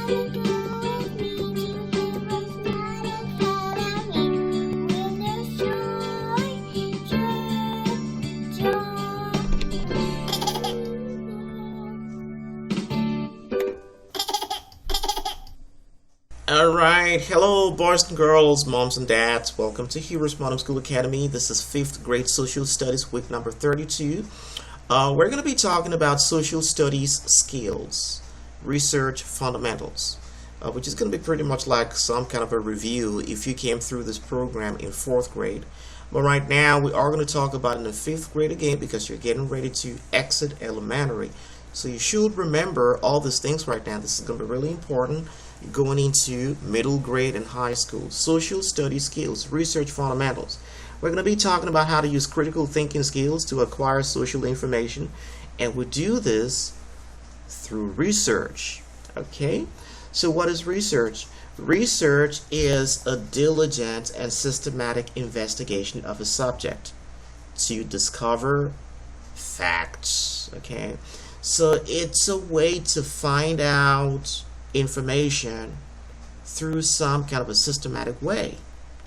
Alright, hello boys and girls, moms and dads. Welcome to HeroesMart Academy. This is 5th grade social studies week number 32. We're going to be talking about social studies skills, research fundamentals, which is going to be pretty much like some kind of a review if you came through this program in 4th grade. But right now we are going to talk about it in the 5th grade again because you're getting ready to exit elementary. So you should remember all these things right now. This is going to be really important going into middle grade and high school. Social studies skills, research fundamentals. We're going to be talking about how to use critical thinking skills to acquire social information, and we do this through research. Okay, so what is research? Research is a diligent and systematic investigation of a subject to discover facts. Okay, so it's a way to find out information through some kind of a systematic way.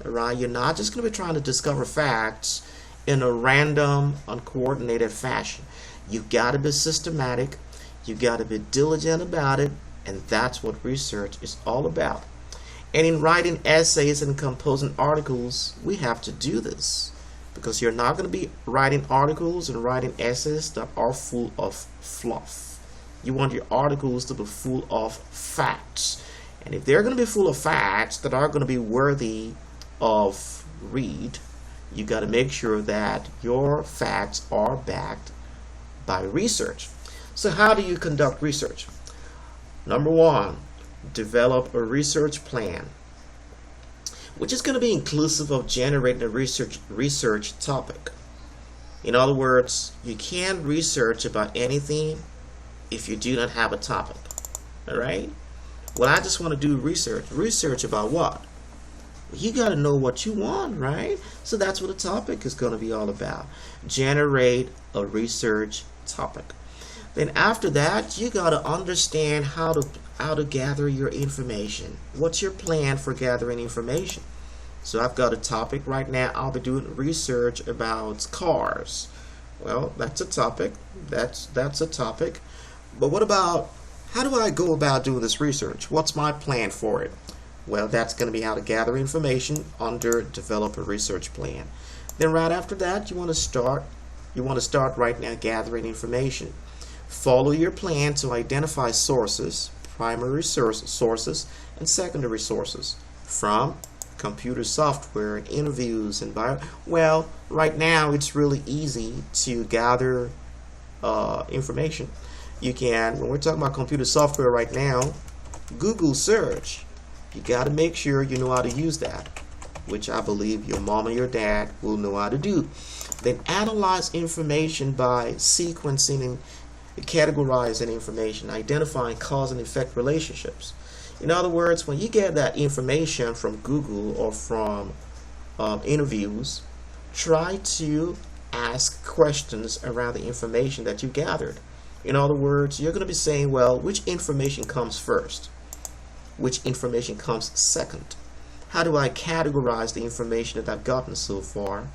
Alright, you're not just going to be trying to discover facts in a random, uncoordinated fashion. You've got to be systematic, you've got to be diligent about it, and that's what research is all about. And in writing essays and composing articles, we have to do this because you're not going to be writing articles and writing essays that are full of fluff. You want your articles to be full of facts, and if they're going to be full of facts that are going to be worthy of read, you got to make sure that your facts are backed by research. So how do you conduct research? Number one, develop a research plan, which is going to be inclusive of generating a research topic. In other words, you can't research about anything if you do not have a topic. Alright? Well, I just want to do research about what? You got to know what you want, right? So that's what a topic is going to be all about. Generate a research topic. Then after that, you got to understand how to gather your information. What's your plan for gathering information? So I've got a topic right now. I'll be doing research about cars. Well, that's a topic. That's a topic. But what about, how do I go about doing this research? What's my plan for it? Well, that's going to be how to gather information under develop a research plan. Then right after that, you want to start right now gathering information. Follow your plan to identify sources, primary sources and secondary sources from computer software and interviews and well, right now it's really easy to gather information. You can, when we're talking about computer software right now, Google search. You got to make sure you know how to use that, which I believe your mom and your dad will know how to do. Then analyze information by sequencing and categorizing information, identifying cause and effect relationships. In other words, when you get that information from Google or from interviews, try to ask questions around the information that you gathered. In other words, you're going to be saying, well, which information comes first? Which information comes second? How do I categorize the information that I've gotten so far?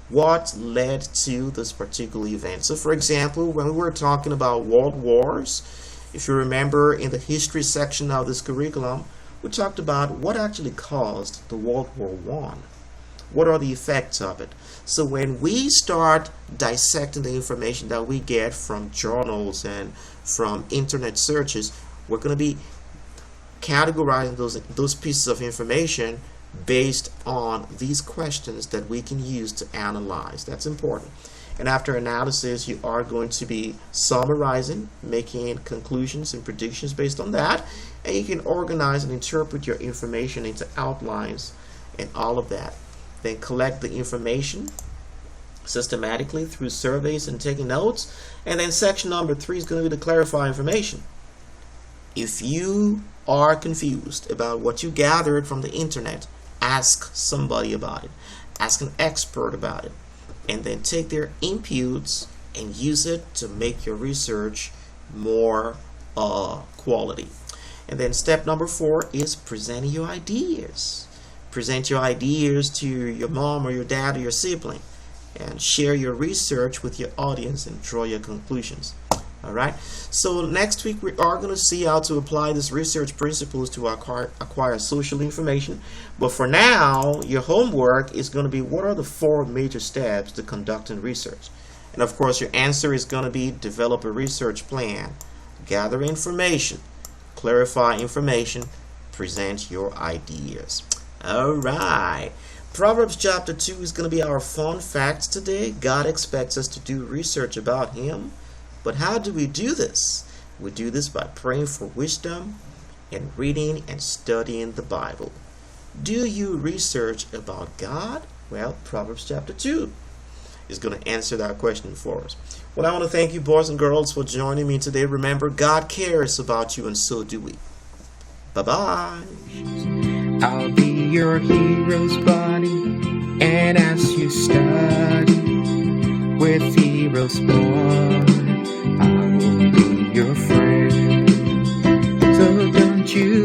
What led to this particular event? So for example, when we were talking about world wars, if you remember in the history section of this curriculum, we talked about what actually caused the World War I. What are the effects of it? So when we start dissecting the information that we get from journals and from internet searches, we're going to be categorizing those pieces of information based on these questions that we can use to analyze. That's important. And after analysis, you are going to be summarizing, making conclusions and predictions based on that, and you can organize and interpret your information into outlines and all of that. Then collect the information systematically through surveys and taking notes. And then section number 3 is going to be to clarify information. If you are confused about what you gathered from the internet, ask somebody about it. Ask an expert about it. And then take their inputs and use it to make your research more quality. And then step number 4 is presenting your ideas. Present your ideas to your mom or your dad or your sibling, and share your research with your audience and draw your conclusions. Alright, so next week we are going to see how to apply these research principles to acquire social information. But for now, your homework is going to be, what are the 4 major steps to conducting research? And of course, your answer is going to be, develop a research plan, gather information, clarify information, present your ideas. Alright, Proverbs chapter 2 is going to be our fun facts today. God expects us to do research about Him. But how do we do this? We do this by praying for wisdom and reading and studying the Bible. Do you research about God? Well, Proverbs chapter 2 is going to answer that question for us. Well, I want to thank you, boys and girls, for joining me today. Remember, God cares about you, and so do we. Bye-bye. I'll be your hero's buddy, and as you study with HeroesMart, I will be your friend. So don't you